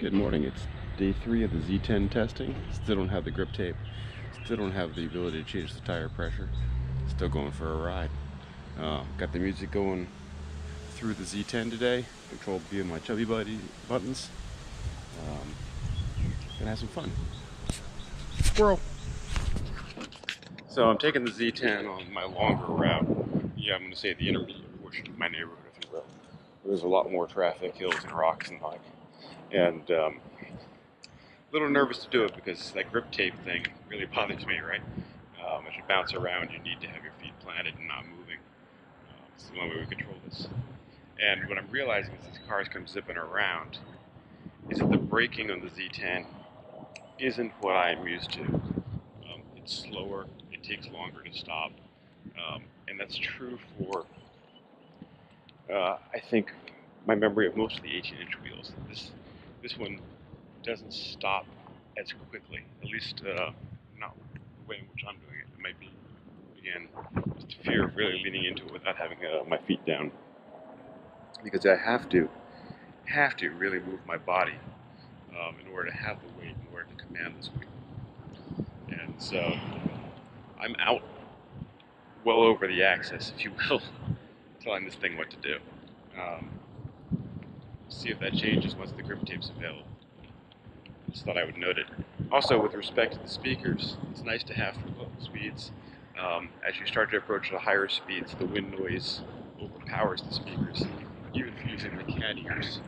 Good morning. It's day 3 of the Z10 testing. Still don't have the grip tape. Still don't have the ability to change the tire pressure. Still going for a ride. Got the music going through the Z10 today. Controlled via my chubby buddy buttons. Gonna have some fun. Squirrel. So I'm taking the Z10 on my longer route. Yeah, I'm gonna say the intermediate portion of my neighborhood, if you will. There's a lot more traffic, hills and rocks and like. And a little nervous to do it because that grip tape thing really bothers me, right? As you bounce around, you need to have your feet planted and not moving. It's the only way we control this. And what I'm realizing as these cars come zipping around is that the braking on the Z10 isn't what I'm used to. It's slower, it takes longer to stop, and that's true for, I think, my memory of most of the 18-inch wheels. This one doesn't stop as quickly, at least not the way in which I'm doing it. It might be, again, just fear of really leaning into it without having my feet down, because I have to really move my body in order to have the weight, in order to command this wheel. And so I'm out well over the axis, if you will, telling this thing what to do. See if that changes once the grip tape's available. Just thought I would note it. Also, with respect to the speakers, it's nice to have for low speeds. As you start to approach the higher speeds, the wind noise overpowers the speakers, even if you're using the cat ears,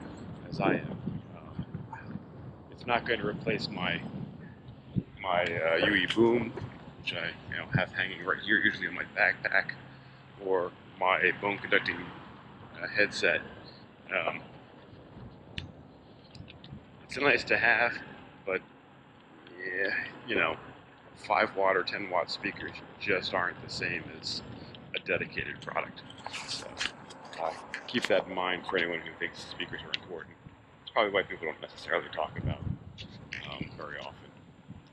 as I am. It's not going to replace my UE boom, which I have hanging right here, usually on my backpack, or my bone conducting headset. It's nice to have, but yeah, 5 watt or 10 watt speakers just aren't the same as a dedicated product. So keep that in mind for anyone who thinks speakers are important. It's probably why people don't necessarily talk about very often,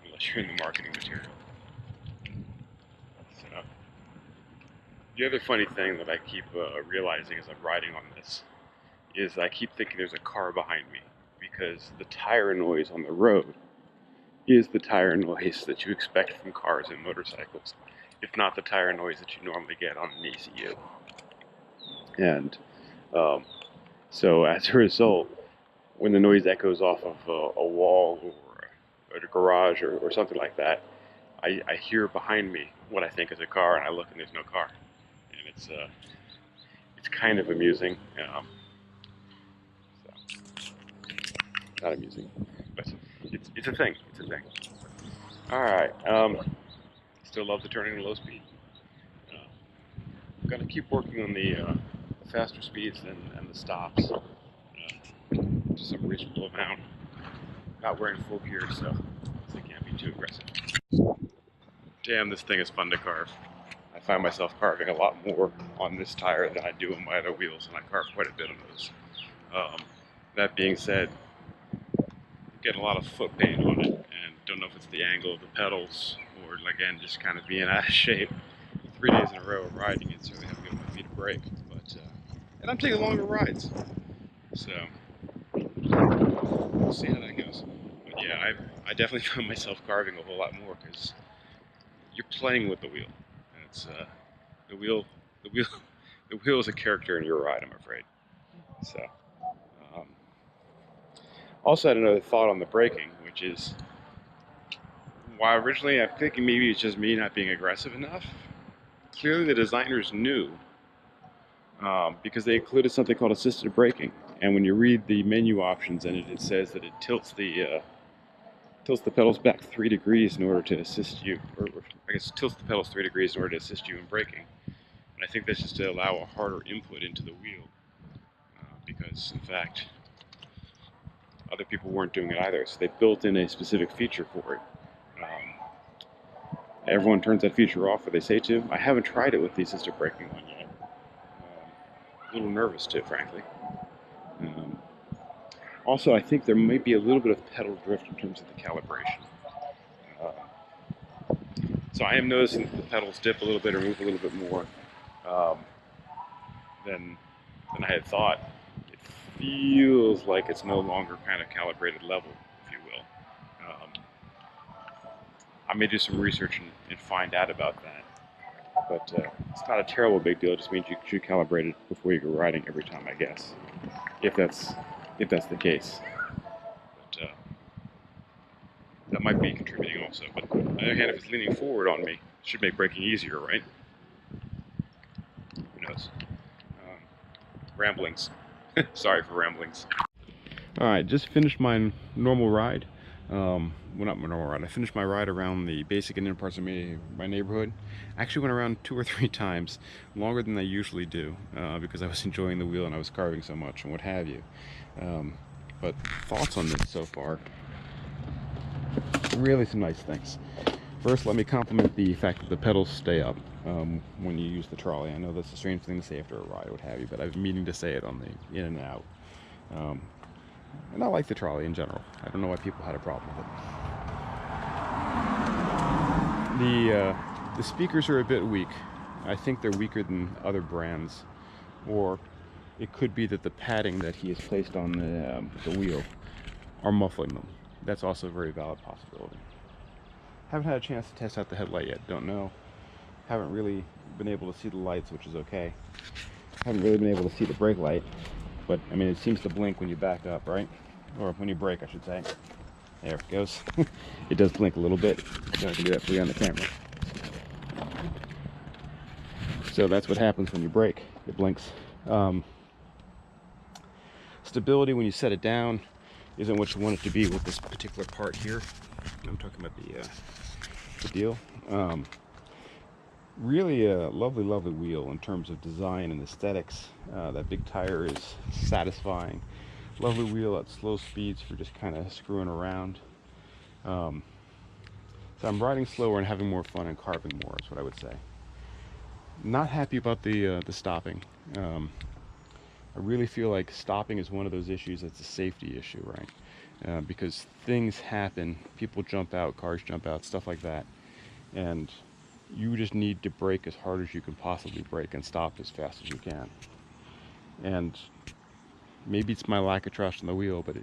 unless you're in the marketing material. So, the other funny thing that I keep realizing as I'm riding on this is I keep thinking there's a car behind me, because the tire noise on the road is the tire noise that you expect from cars and motorcycles, if not the tire noise that you normally get on an ECU. And so as a result, when the noise echoes off of a wall or a garage or something like that, I hear behind me what I think is a car, and I look and there's no car. And it's kind of amusing. Not amusing, but it's a thing. It's a thing. All right. Still love the turning and low speed. I'm gonna keep working on the faster speeds and the stops to some reasonable amount. Not wearing full gear, so it can't be too aggressive. Damn, this thing is fun to carve. I find myself carving a lot more on this tire than I do on my other wheels, and I carve quite a bit on those. That being said, getting a lot of foot pain on it, and don't know if it's the angle of the pedals or, again, just kind of being out of shape. 3 days in a row of riding it, so I haven't given my feet a break. But and I'm taking longer rides, so we'll see how that goes. But yeah, I definitely found myself carving a whole lot more, because you're playing with the wheel, and it's the wheel is a character in your ride, I'm afraid. So. Also had another thought on the braking, which is, while originally I'm thinking maybe it's just me not being aggressive enough, clearly the designers knew, because they included something called assisted braking. And when you read the menu options in it, it says that it tilts the pedals back 3 degrees in order to assist you, or I guess tilts the pedals 3 degrees in order to assist you in braking. And I think that's just to allow a harder input into the wheel, because in fact, other people weren't doing it either, so they built in a specific feature for it. Everyone turns that feature off, or they say to. I haven't tried it with the assisted braking one yet. A little nervous too, frankly. Also, I think there might be a little bit of pedal drift in terms of the calibration. So I am noticing that the pedals dip a little bit or move a little bit more than I had thought. feels like it's no longer kind of calibrated level, if you will. I may do some research and find out about that. But it's not a terrible big deal. It just means you should calibrate it before you go riding every time, I guess. If that's the case. But that might be contributing also. But on the other hand, if it's leaning forward on me, it should make braking easier, right? Who knows? Ramblings. Sorry for ramblings. Alright, just finished my normal ride. Well, not my normal ride. I finished my ride around the basic and inner parts of my neighborhood. I actually went around 2 or 3 times, longer than I usually do, because I was enjoying the wheel and I was carving so much and what have you. But thoughts on this so far? Really some nice things. First, let me compliment the fact that the pedals stay up when you use the trolley. I know that's a strange thing to say after a ride or what have you, but I've been meaning to say it on the in and out. And I like the trolley in general. I don't know why people had a problem with it. The speakers are a bit weak. I think they're weaker than other brands, or it could be that the padding that he has placed on the wheel are muffling them. That's also a very valid possibility. Haven't had a chance to test out the headlight yet. Don't know. Haven't really been able to see the lights, which is okay. Haven't really been able to see the brake light. But, I mean, it seems to blink when you back up, right? Or when you brake, I should say. There it goes. It does blink a little bit. So I can do that for you on the camera. So that's what happens when you brake. It blinks. Stability, when you set it down, isn't what you want it to be with this particular part here. I'm talking about the deal. Really a lovely, lovely wheel in terms of design and aesthetics. That big tire is satisfying. Lovely wheel at slow speeds for just kind of screwing around. So I'm riding slower and having more fun and carving more is what I would say. Not happy about the stopping. I really feel like stopping is one of those issues that's a safety issue, right? Because things happen, people jump out, cars jump out, stuff like that. And you just need to brake as hard as you can possibly brake and stop as fast as you can. And maybe it's my lack of trust in the wheel, but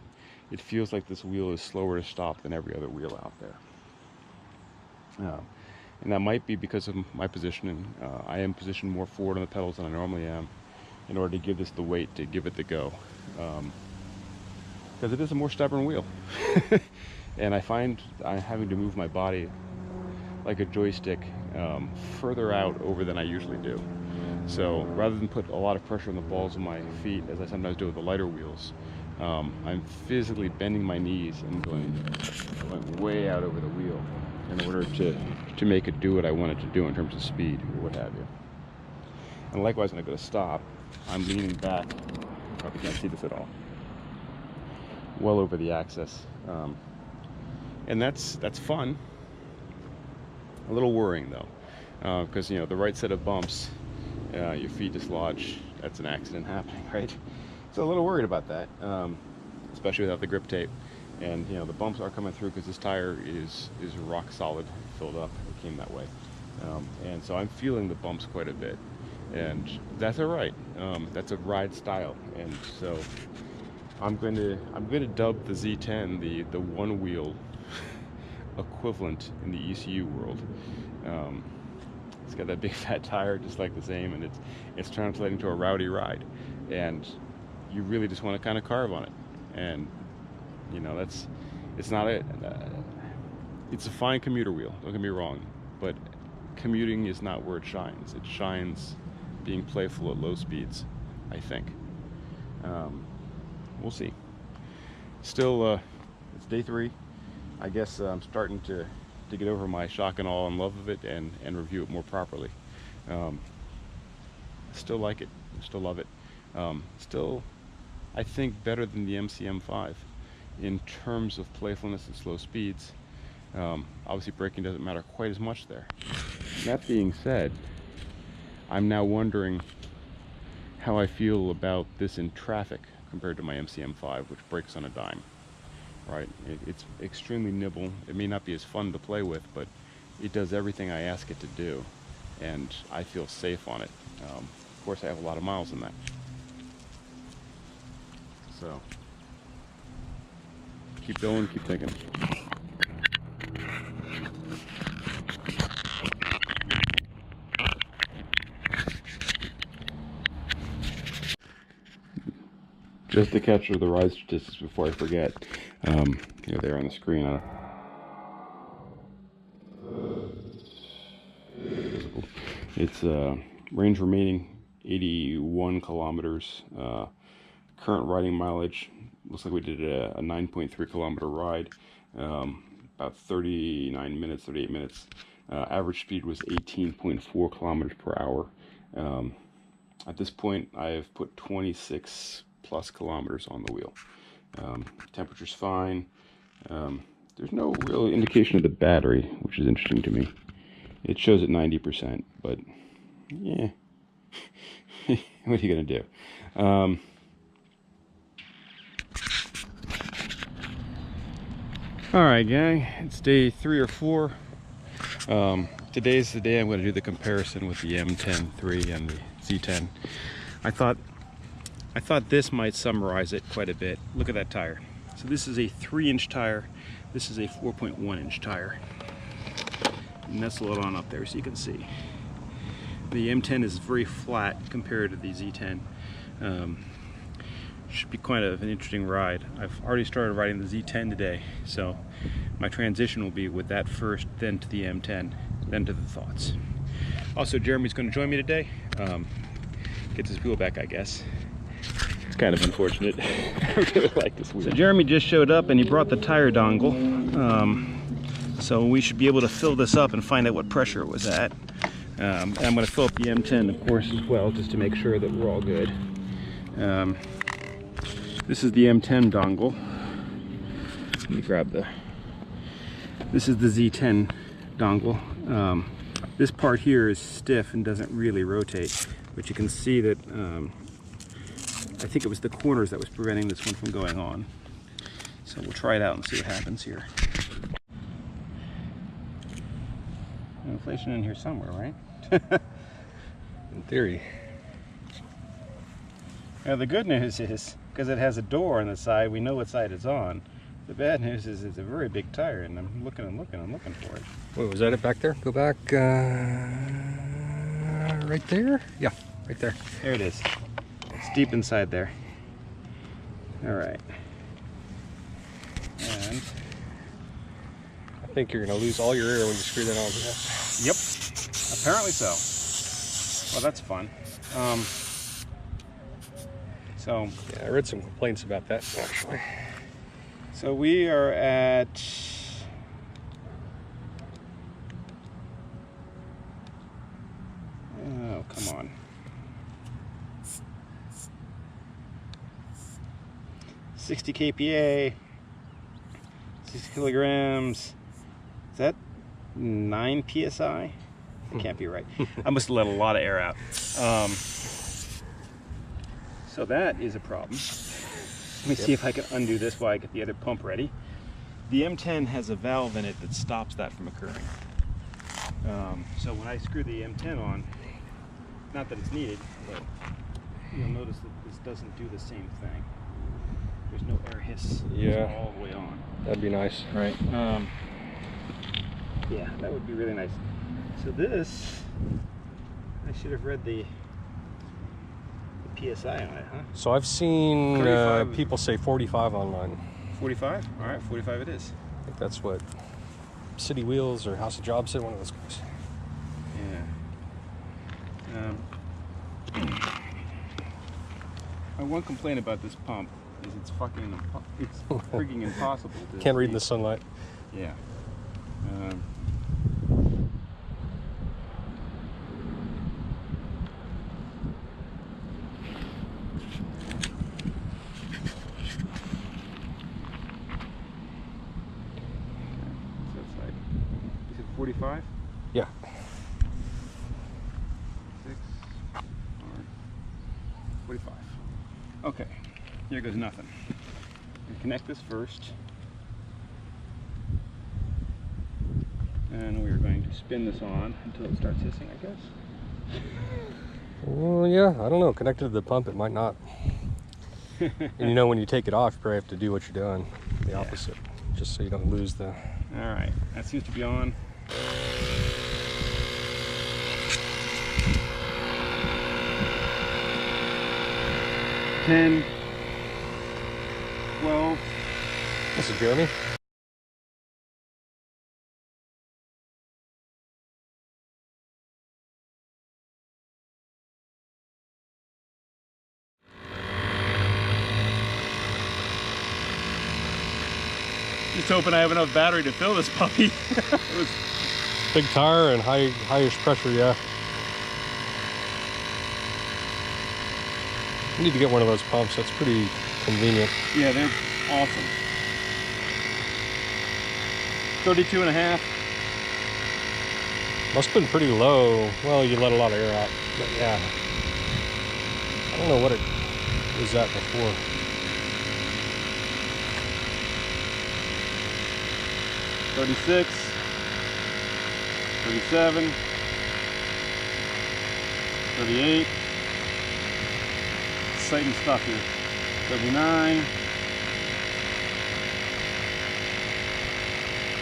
it feels like this wheel is slower to stop than every other wheel out there. And that might be because of my positioning. I am positioned more forward on the pedals than I normally am in order to give this the weight to give it the go. Because it is a more stubborn wheel. And I find I'm having to move my body like a joystick further out over than I usually do. So rather than put a lot of pressure on the balls of my feet, as I sometimes do with the lighter wheels, I'm physically bending my knees and going way out over the wheel in order to make it do what I want it to do in terms of speed or what have you. And likewise, when I go to stop, I'm leaning back. Probably can't see this at all. Well over the axis, and that's fun. A little worrying though, because you know the right set of bumps, your feet dislodge. That's an accident happening, right? So a little worried about that, especially without the grip tape. And you know the bumps are coming through because this tire is rock solid, filled up. It came that way, and so I'm feeling the bumps quite a bit, and that's all right. That's a ride style, and so I'm going to dub the Z10 the OneWheel equivalent in the ECU world. It's got that big fat tire, just like the same, and it's translating to a rowdy ride, and you really just want to kind of carve on it. And you know it's not it's a fine commuter wheel. Don't get me wrong, but commuting is not where it shines. It shines being playful at low speeds, I think. We'll see. Still, it's day 3. I guess I'm starting to get over my shock and awe and love of it and review it more properly. Still like it. Still love it. Still, I think better than the MCM5 in terms of playfulness and slow speeds. Obviously, braking doesn't matter quite as much there. That being said, I'm now wondering how I feel about this in traffic compared to my MCM5, which brakes on a dime. Right? It's extremely nimble. It may not be as fun to play with, but it does everything I ask it to do, and I feel safe on it. Of course, I have a lot of miles in that. So keep going, keep thinking. Just to capture the ride statistics before I forget, here they are on the screen. It's range remaining 81 kilometers. Current riding mileage looks like we did a 9.3 kilometer ride, about 39 minutes, 38 minutes. Average speed was 18.4 kilometers per hour. At this point, I have put 26 plus kilometers on the wheel. Temperature's fine. There's no real indication of the battery, which is interesting to me. It shows at 90%, but yeah, what are you gonna do? All right, gang, it's day 3 or 4. Today's the day I'm going to do the comparison with the M10 and the Z10. I thought this might summarize it quite a bit. Look at that tire. So this is a 3-inch tire. This is a 4.1-inch tire. And that's loaded on up there so you can see. The M10 is very flat compared to the Z10. Should be quite an interesting ride. I've already started riding the Z10 today, so my transition will be with that first, then to the M10, then to the thoughts. Also, Jeremy's going to join me today. Gets his wheel back, I guess. It's kind of unfortunate. I really like this wheel. So Jeremy just showed up and he brought the tire dongle. So we should be able to fill this up and find out what pressure it was at. And I'm going to fill up the M10, of course, as well, just to make sure that we're all good. This is the M10 dongle. Let me grab this is the Z10 dongle. This part here is stiff and doesn't really rotate, but you can see that I think it was the corners that was preventing this one from going on. So we'll try it out and see what happens here. Inflation in here somewhere, right? In theory. Now the good news is, because it has a door on the side, we know what side it's on. The bad news is it's a very big tire, and I'm looking for it. Wait, was that it back there? Go back, right there? Yeah, right there. There it is. It's deep inside there. All right. And I think you're going to lose all your air when you screw that on. Yep. Apparently so. Well, that's fun. So yeah, I read some complaints about that, actually. So we are at oh, come on. 60 kPa, 60 kilograms. Is that 9 psi? It can't be right. I must have let a lot of air out. So that is a problem. Let me see if I can undo this while I get the other pump ready. The M10 has a valve in it that stops that from occurring. So when I screw the M10 on, not that it's needed, but you'll notice that this doesn't do the same thing. There's no air hiss all the way on. That'd be nice. Right. Yeah, that would be really nice. So this, I should have read the PSI on it, huh? So I've seen people say 45 online. 45? All right, 45 it is. I think that's what City Wheels or House of Jobs said, one of those guys. Yeah. My one complaint about this pump is it's freaking impossible to Can't read in the sunlight. Yeah. So it's like, is it 45? Yeah. 6, 45. Okay, here goes nothing. We connect this first. And we're going to spin this on until it starts hissing, I guess. Well, yeah, I don't know. Connected to the pump, it might not. And you know, when you take it off, you probably have to do what you're doing, the opposite, just so you don't lose the... All right, that seems to be on. $10, $12. This is Jeremy. Just hoping I have enough battery to fill this puppy. It was Big tire and highest pressure, yeah. You need to get one of those pumps. That's pretty convenient. Yeah, they're awesome. 32 and a half. Must have been pretty low. Well, you let a lot of air out. But yeah. I don't know what it was at before. 36, 37, 38. Exciting stuff here. 39,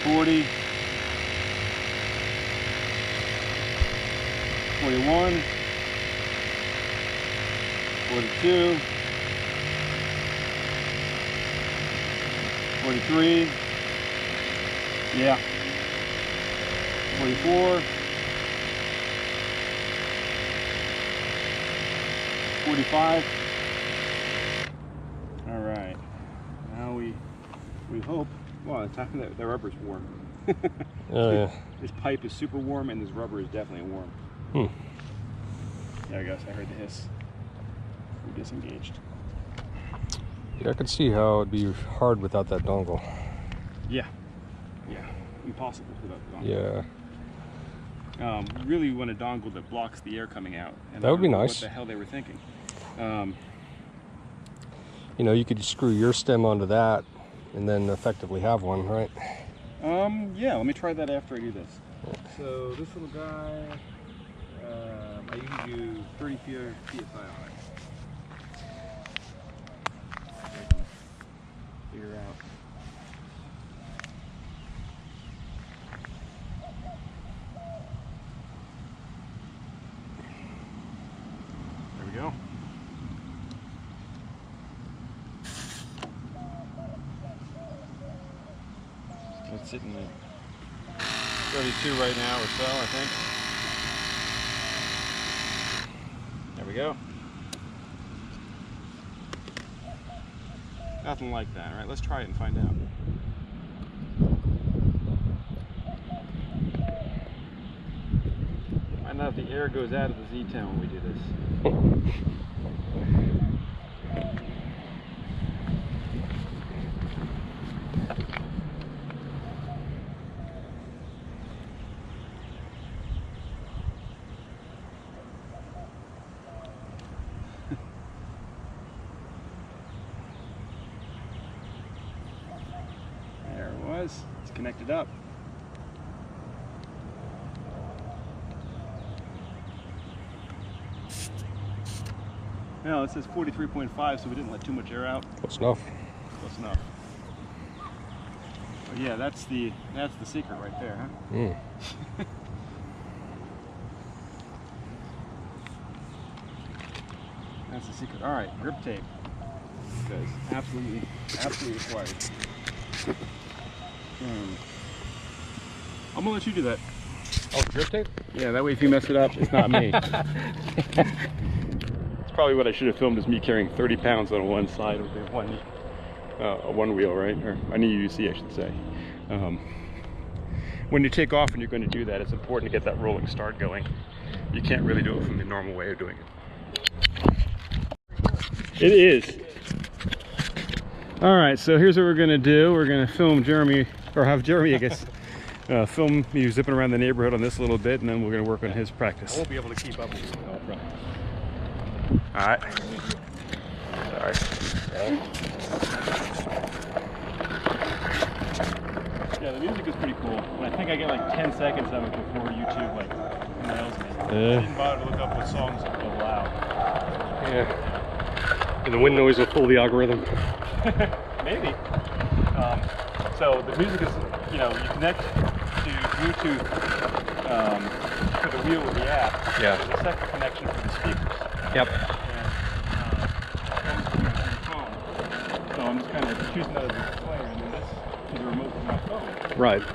40, 41, 42, 43. Yeah. 44. 45. All right. Now we hope. Well, the rubber's warm. Oh yeah. This pipe is super warm, and this rubber is definitely warm. There we go. I heard the hiss. We disengaged. Yeah, I could see how it'd be hard without that dongle. Yeah. Yeah. Impossible without the dongle. Yeah. Really want a dongle that blocks the air coming out. And That would be I don't know nice. What the hell they were thinking? You know, you could screw your stem onto that and then effectively have one, right? Yeah, let me try that after I do this. So this little guy, I usually do 30 PSI on it. I can figure out. There we go. It's sitting at 32 right now or so, I think. There we go. Nothing like that. All right, let's try it and find out. Find out if the air goes out of the Z10 when we do this. There it was. It's connected up. Now it says 43.5, so we didn't let too much air out. Close enough. Close enough. But yeah, that's the secret right there, huh? That's the secret. All right, grip tape. Because absolutely required. I'm gonna let you do that. Oh, grip tape? Yeah, that way if you mess it up, it's not me. It's probably what I should have filmed, is me carrying 30 pounds on one side of the one wheel, right? Or an EUC, I should say. When you take off and you're going to do that, it's important to get that rolling start going. You can't really do it from the normal way of doing it. It is. All right, so here's what we're going to do. We're going to film Jeremy, or have Jeremy, I guess, film me zipping around the neighborhood on this a little bit, and then we're going to work on his practice. I won't be able to keep up with you. All right. Sorry. Yeah, the music is pretty cool. And I think I get like 10 seconds of it before YouTube like nails me. I didn't bother to look up what songs allow. Yeah. And the wind noise will fool the algorithm. Maybe. So the music is, you know, you connect to Bluetooth to the wheel with the app. Yeah. There's a separate connection for the speakers. Yep. And comes from your phone. So I'm just kind of choosing that as a display, and then this is the remote from my phone. Right. Which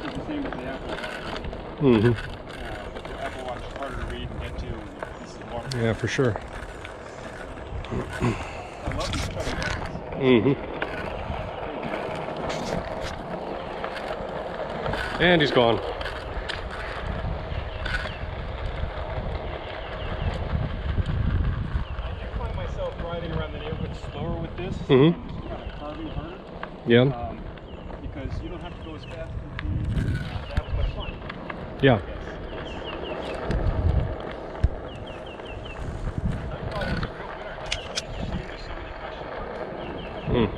is the same with the Apple Watch. Mm-hmm. But the Apple Watch is harder to read and get to. And this is water. Yeah, for sure. I love these chubby buttons. Mm-hmm. And he's gone. I do find myself riding around the neighborhood slower with this. Mm-hmm. I'm just kind of carving harder. Yeah. Because you don't have to go as fast to have as much fun. Yeah. Mm.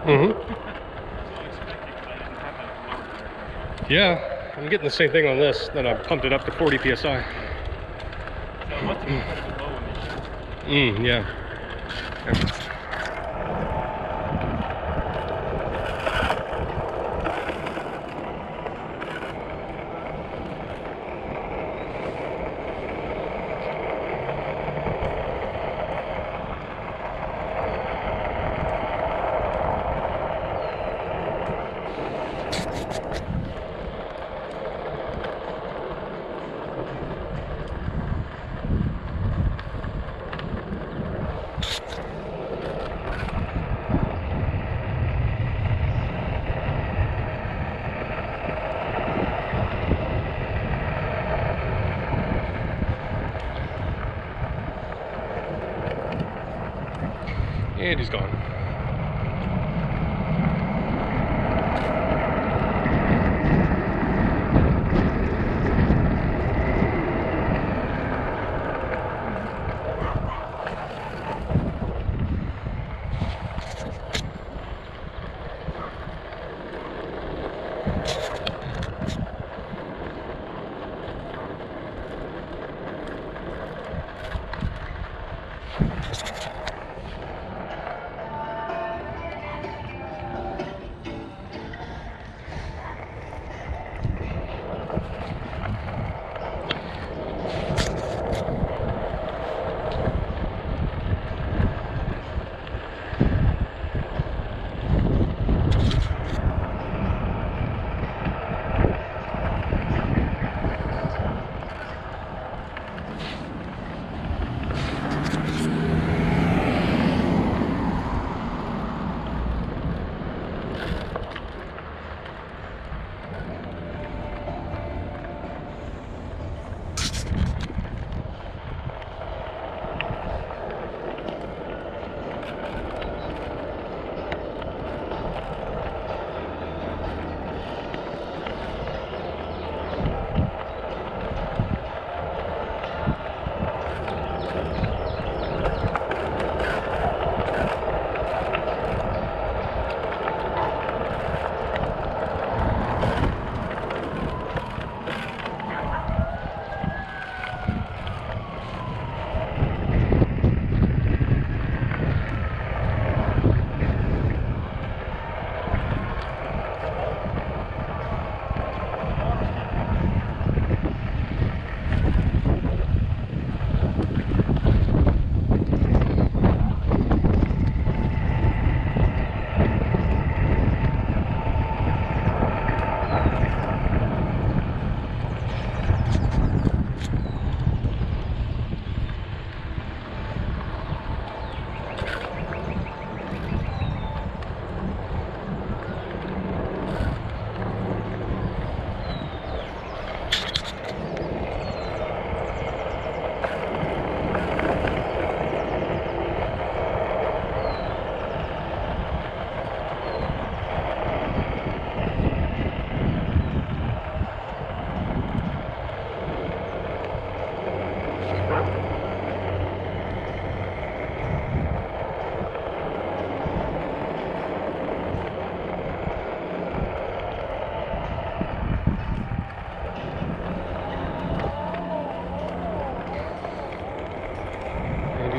Mm-hmm. Yeah, I'm getting the same thing on this. Then I pumped it up to 40 psi. Yeah. And he's gone.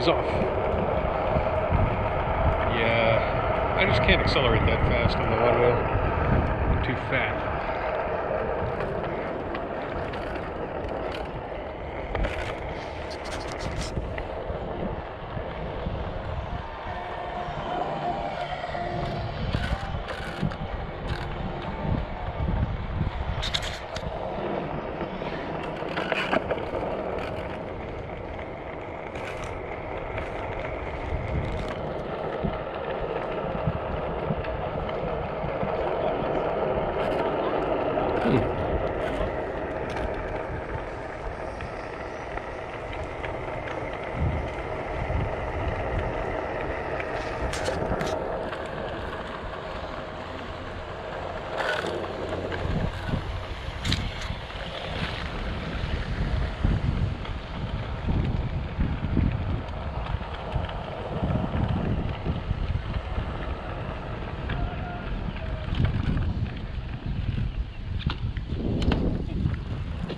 is off. Yeah, I just can't accelerate that fast on the one wheel. I'm too fat.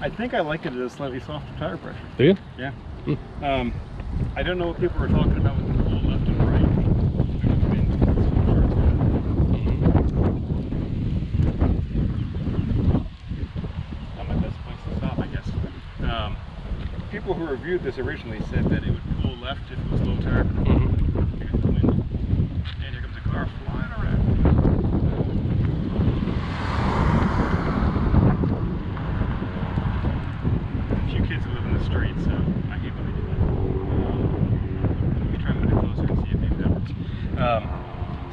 I think I like it at a slightly softer tire pressure. Do you? Yeah. I don't know what people were talking about with the pull left and right. Not my best place to stop, I guess. People who reviewed this originally said that it would pull left if it was low tire. Here's the wind. And here comes a car flying around. Kids who live in the street, so I hate when they do that. Let me try and move it closer and see if these difference.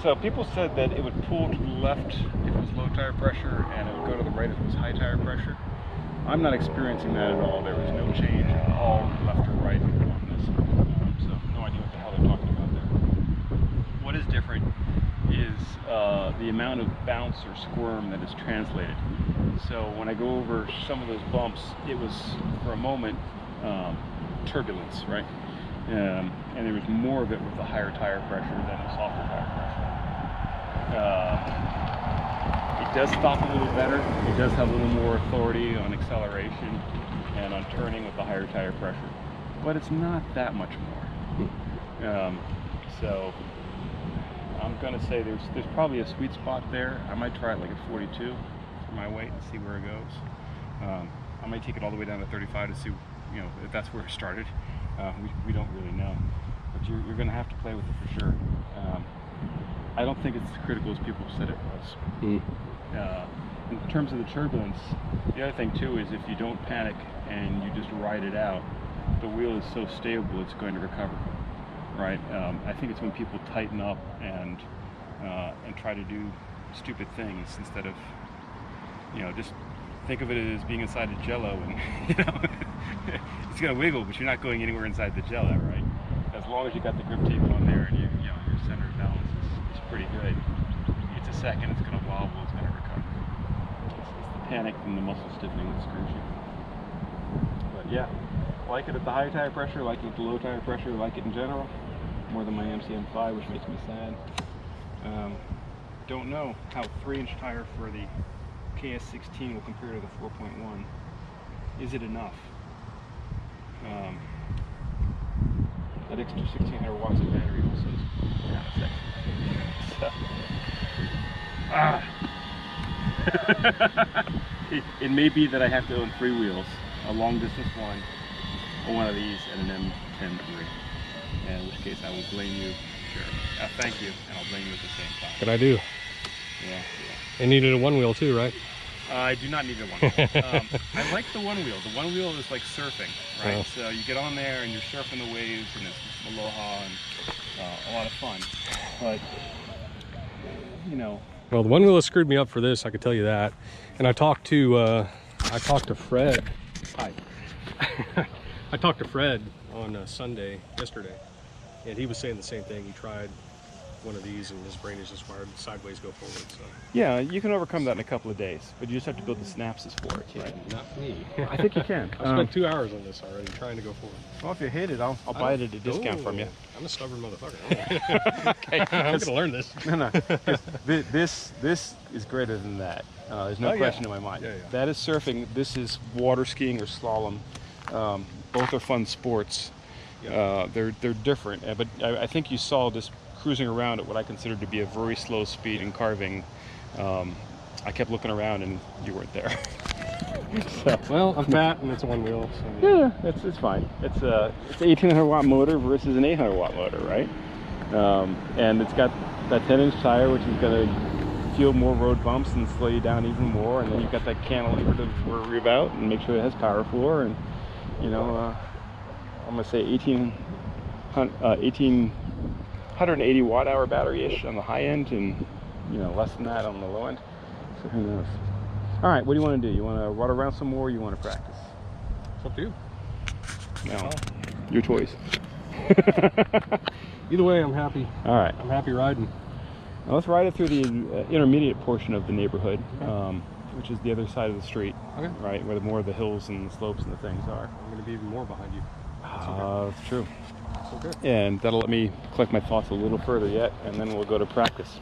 So people said that it would pull to the left if it was low tire pressure, and it would go to the right if it was high tire pressure. I'm not experiencing that at all. There was no change at all, left or right on this. So no idea what the hell they're talking about there. What is different is the amount of bounce or squirm that is translated. So when I go over some of those bumps, it was for a moment turbulence, right? And there was more of it with the higher tire pressure than the softer tire pressure. It does stop a little better. It does have a little more authority on acceleration and on turning with the higher tire pressure, but it's not that much more. So I'm gonna say there's probably a sweet spot there. I might try it like at 42 for my weight and see where it goes. I might take it all the way down to 35 to see, you know, if that's where it started. We don't really know, but you're gonna have to play with it for sure. I don't think it's as critical as people said it was. In terms of the turbulence, the other thing too is if you don't panic and you just ride it out, the wheel is so stable it's going to recover, right? I think it's when people tighten up and try to do stupid things instead of, you know, just think of it as being inside a Jello, and you know, it's gonna wiggle, but you're not going anywhere inside the Jello, right? As long as you got the grip tape on there and you know your center of balance is pretty good. It's a second, it's gonna wobble, it's gonna recover. It's the panic and the muscle stiffening that screws you. But yeah, like it at the high tire pressure, like it at the low tire pressure, like it in general, more than my MCM5, which makes me sad. Don't know how 3-inch tire for the KS16 will compare to the 4.1. Is it enough? That extra 1600 watts of battery also is kind of sexy. It may be that I have to own 3 wheels, a long distance one of these, and an M10 3. In which case I will blame you. Sure. Thank you, and I'll blame you at the same time. Good I do. Yeah. And needed a one wheel too, right? I do not need a one wheel. I like the one wheel. The one wheel is like surfing, right? So you get on there and you're surfing the waves, and it's aloha and a lot of fun. But you know, well, the one wheel has screwed me up for this, I can tell you that. And I talked to Fred. Hi. I talked to Fred on Sunday, yesterday, and he was saying the same thing. He tried one of these and his brain is just wired sideways, go forward. So yeah, you can overcome that in a couple of days, but you just have to build the synapses for it, right? Not me. I think you can. I spent 2 hours on this already trying to go forward. Well, if you hate it, I'll buy it at a discount from you. I'm a stubborn motherfucker. Okay, I'm gonna learn this. No. This is greater than that. There's no question in my mind. Yeah. That is surfing. This is water skiing or slalom. Both are fun sports. They're different, but I think you saw just cruising around at what I considered to be a very slow speed and carving. I kept looking around and you weren't there. So, well, I'm fat and it's a OneWheel. So. yeah, it's fine. It's an 1800 watt motor versus an 800 watt motor, right? And it's got that 10-inch tire, which is going to feel more road bumps and slow you down even more. And then you've got that cantilever to worry about and make sure it has power floor. And you know, I'm going to say 180 watt hour battery-ish on the high end, and you know, less than that on the low end. So who knows? All right, what do you want to do? You want to run around some more, or you want to practice? It's up to you. No, your choice. Either way, I'm happy. All right. I'm happy riding. Now let's ride it through the intermediate portion of the neighborhood, which is the other side of the street, Okay. right, where more of the hills and the slopes and the things are. I'm going to be even more behind you. That's true. It's okay. And that'll let me collect my thoughts a little further yet, and then we'll go to practice.